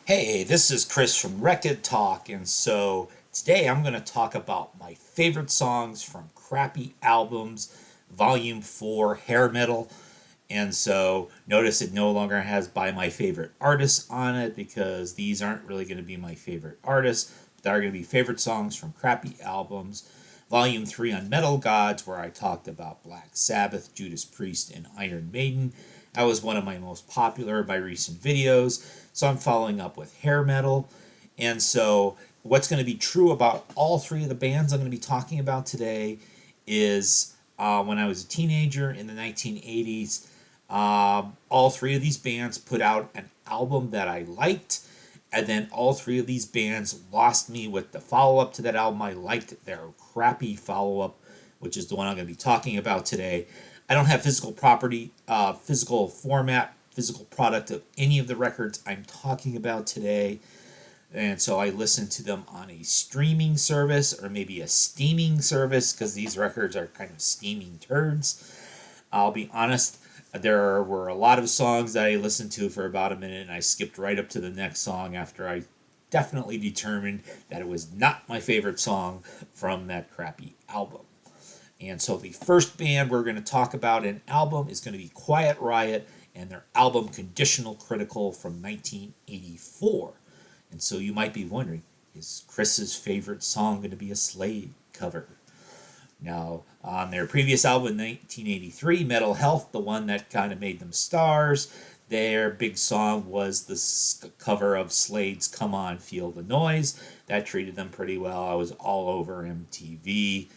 Hey, this is Chris from Rekkid Talk, and so today I'm going to talk about my favorite songs from crappy albums, Volume 4, Hair Metal. And so notice it no longer has by my favorite artists on it because these aren't really going to be my favorite artists. They are going to be favorite songs from crappy albums. Volume 3 on Metal Gods, where I talked about Black Sabbath, Judas Priest, and Iron Maiden. That was one of my most popular by recent videos. So I'm following up with hair metal. And so what's going to be true about all three of the bands I'm going to be talking about today is when I was a teenager in the 1980s, all three of these bands put out an album that I liked. And then all three of these bands lost me with the follow up to that album. I liked their crappy follow up, which is the one I'm going to be talking about today. I don't have physical property, physical format, physical product of any of the records I'm talking about today. And so I listen to them on a streaming service or maybe a steaming service because these records are kind of steaming turds. I'll be honest, there were a lot of songs that I listened to for about a minute and I skipped right up to the next song after I definitely determined that it was not my favorite song from that crappy album. And so the first band we're going to talk about an album is going to be Quiet Riot and their album Conditional Critical from 1984. And so you might be wondering, is Chris's favorite song going to be a Slade cover? Now, on their previous album in 1983, Metal Health, the one that kind of made them stars, their big song was the cover of Slade's Come On, Feel the Noise. That treated them pretty well. I was all over MTV.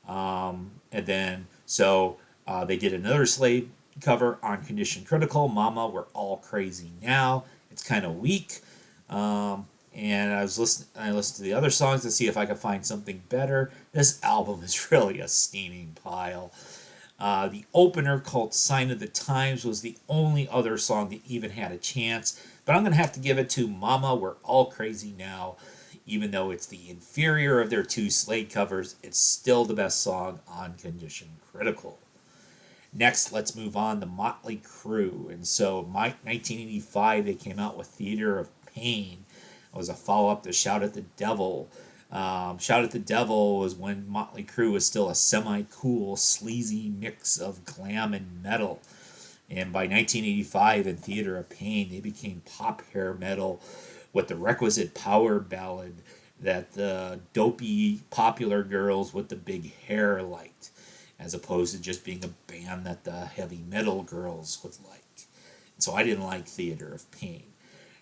And then, so they did another Slade cover on Condition Critical, Mama, We're All Crazy Now. It's kind of weak. And I listened to the other songs to see if I could find something better. This album is really a steaming pile. The opener called Sign of the Times was the only other song that even had a chance. But I'm going to have to give it to Mama, We're All Crazy Now. Even though it's the inferior of their two Slade covers, it's still the best song on Condition Critical. Next, let's move on to Motley Crue. And so, 1985, they came out with Theater of Pain. It was a follow-up to Shout at the Devil. Shout at the Devil was when Motley Crue was still a semi-cool, sleazy mix of glam and metal. And by 1985, in Theater of Pain, they became pop hair metal with the requisite power ballad that the dopey popular girls with the big hair liked, as opposed to just being a band that the heavy metal girls would like. So I didn't like Theater of Pain.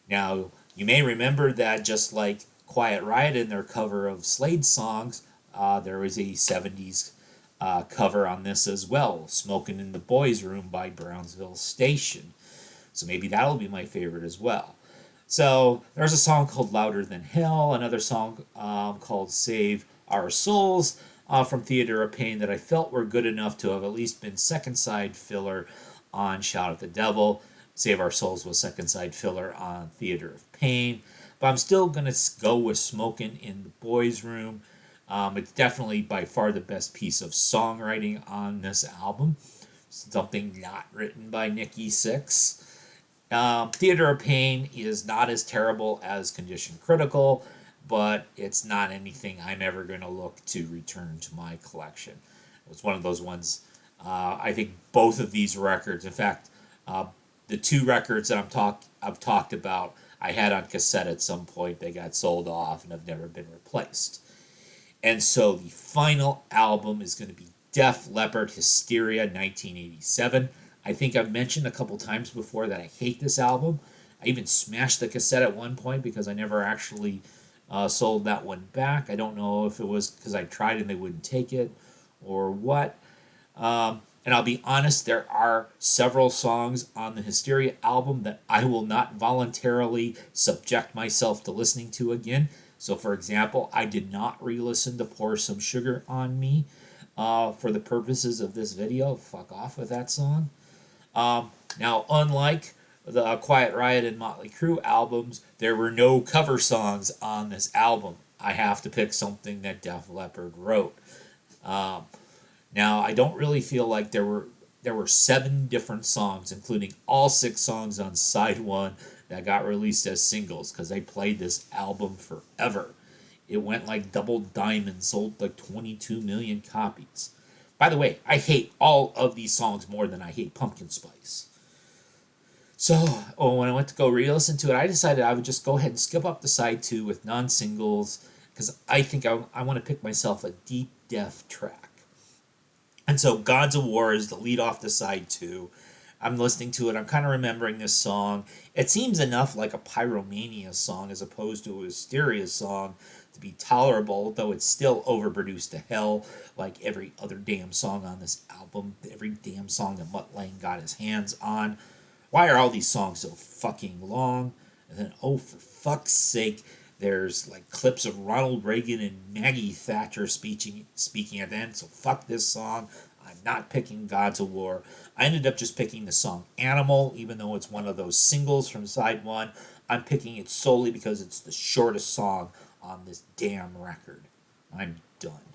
Now, you may remember that just like Quiet Riot in their cover of Slade songs, there was a 70s cover on this as well, Smokin' in the Boys' Room by Brownsville Station. So maybe that'll be my favorite as well. So there's a song called Louder Than Hell, another song called Save Our Souls from Theater of Pain that I felt were good enough to have at least been second side filler on Shout at the Devil. Save Our Souls was second side filler on Theater of Pain. But I'm still going to go with Smokin' in the Boys' Room. It's definitely by far the best piece of songwriting on this album. Something not written by Nikki Sixx. Theater of Pain is not as terrible as Condition Critical, but it's not anything I'm ever going to look to return to my collection. It's one of those ones, I think both of these records, in fact, the two records that I've talked about, I had on cassette at some point. They got sold off and have never been replaced. And so the final album is going to be Def Leppard Hysteria 1987. I think I've mentioned a couple times before that I hate this album. I even smashed the cassette at one point because I never actually sold that one back. I don't know if it was because I tried and they wouldn't take it or what. And I'll be honest, there are several songs on the Hysteria album that I will not voluntarily subject myself to listening to again. So, for example, I did not re-listen to Pour Some Sugar on Me for the purposes of this video. Fuck off with that song. Now, unlike the Quiet Riot and Motley Crue albums, there were no cover songs on this album. I have to pick something that Def Leppard wrote. Now, I don't really feel like there were 7 different songs, including all 6 songs on side 1, that got released as singles because they played this album forever. It went like double diamond, sold like 22 million copies. By the way, I hate all of these songs more than I hate Pumpkin Spice. So, when I went to go re-listen to it, I decided I would just go ahead and skip up to side 2 with non-singles because I think I want to pick myself a deep death track. And so Gods of War is the lead off to side 2. I'm listening to it. I'm kind of remembering this song. It seems enough like a Pyromania song as opposed to a Hysteria song to be tolerable, though it's still overproduced to hell, like every other damn song on this album, every damn song that Mutt Lange got his hands on. Why are all these songs so fucking long? And then, oh, for fuck's sake, there's like clips of Ronald Reagan and Maggie Thatcher speaking at the end, so fuck this song. I'm not picking Gods of War. I ended up just picking the song Animal, even though it's one of those singles from side 1. I'm picking it solely because it's the shortest song on this damn record. I'm done.